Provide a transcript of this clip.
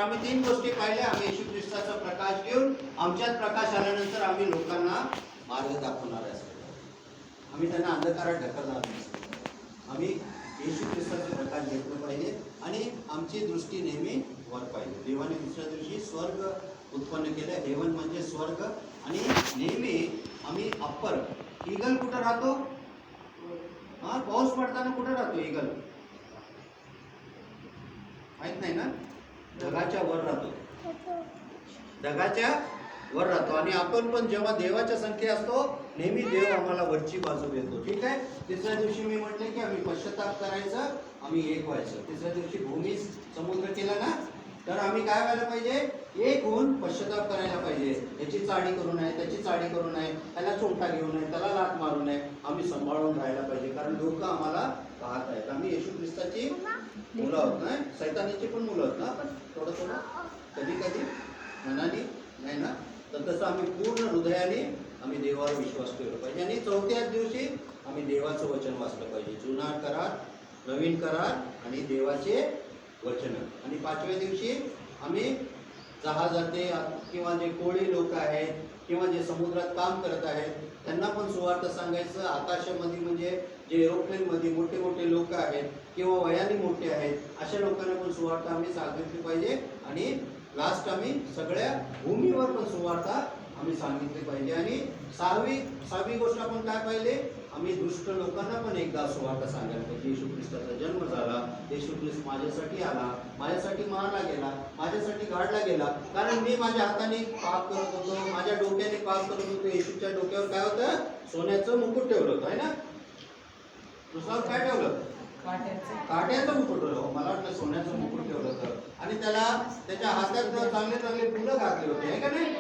आम्ही 3 गोष्टी पाहिल्या. आम्ही येशू ख्रिस्ताचा प्रकाश घेऊन आमच्यात प्रकाश आल्यानंतर आम्ही लोकांना मार्ग दाखवणार आहे. आम्ही त्यांना अंधकारात ढकलणार नाही. आम्ही येशू ख्रिस्ताचा प्रकाश घेतला पाहिजे आणि आमची दृष्टी नेहमी वर पाहिजे. देवाने दुसऱ्या दिवशी स्वर्ग उत्पन्न केलं. हेवन म्हणजे स्वर्ग. आणि नेहमी आम्ही अप्पर ईगल कुठं राहतो? पाऊस पडताना कुठं राहतो ईगल? माहित नाही ना? ढगाच्या वर राहतो. ढगाच्या वर राहतो. आणि आपण पण जेव्हा देवाच्या संख्ये असतो नेहमी देव आम्हाला वरची बाजू देतो. ठीक आहे. तिसऱ्या दिवशी मी म्हटले की आम्ही पश्चाताप करायचं, आम्ही एक व्हायचं. तिसऱ्या दिवशी भूमी समुद्र केला ना, तर आम्ही काय व्हायला पाहिजे? एक होऊन पश्चाताप करायला पाहिजे. याची चाळी करू नये, त्याची चाळी करू नये, त्याला चोंटा घेऊ नये, त्याला लाथ मारू नये. आम्ही सांभाळून राहायला पाहिजे, कारण लोक आम्हाला पाहत आहेत. आम्ही येशू ख्रिस्ताची मुलं आहोत ना, सैतानाची पण मुलं आहोत ना आपण. थोडं कधी कधी मनाने नाही ना, तर तसं आम्ही पूर्ण हृदयाने आम्ही देवावर विश्वास ठेवला पाहिजे. आणि चौथ्याच दिवशी आम्ही देवाचं वचन वाचलं पाहिजे. जुना करार, नवीन करार आणि देवाचे वचन. आणि 5व्या दिवशी आम्ही जहाजाते किंवा जे कोळी लोक आहेत किंवा जे समुद्रात काम करत आहेत त्यांना पण सुवार्थ सांगायचं. आकाशामध्ये म्हणजे जे एरोप्लेनमध्ये मोठे मोठे लोक आहेत किंवा वयाने मोठे आहेत अशा लोकांना पण सुवार्थ आम्ही सांगितली पाहिजे. आणि लास्ट आम्ही सगळ्या भूमीवर पण सुवार्थ आम्ही सांगितली पाहिजे. आणि सहावी गोष्ट आपण काय पाहिले? आम्ही दुष्ट लोकांना पण एकदा सुवार्थ सांगायला पाहिजे. येशू ख्रिस्ताचा जन्म झाला, येशू ख्रिस्त माझ्यासाठी आला, माझ्यासाठी मारला गेला, माझ्यासाठी गाडला गेला. कारण मी माझ्या हाताने पाप करत होतो, माझ्या डोक्याने पाप करत होतो. येशूच्या डोक्यावर काय होतं? सोन्याचं मुकुट ठेवलं होतं, आहे ना? दुसरं काय ठेवलं? काट्याचं मुकुट ठेवलं. मला वाटलं सोन्याचं मुकुट ठेवलं होतं. आणि त्याला त्याच्या हातात चांगले चांगले फुलं घातले होते, आहे का नाही?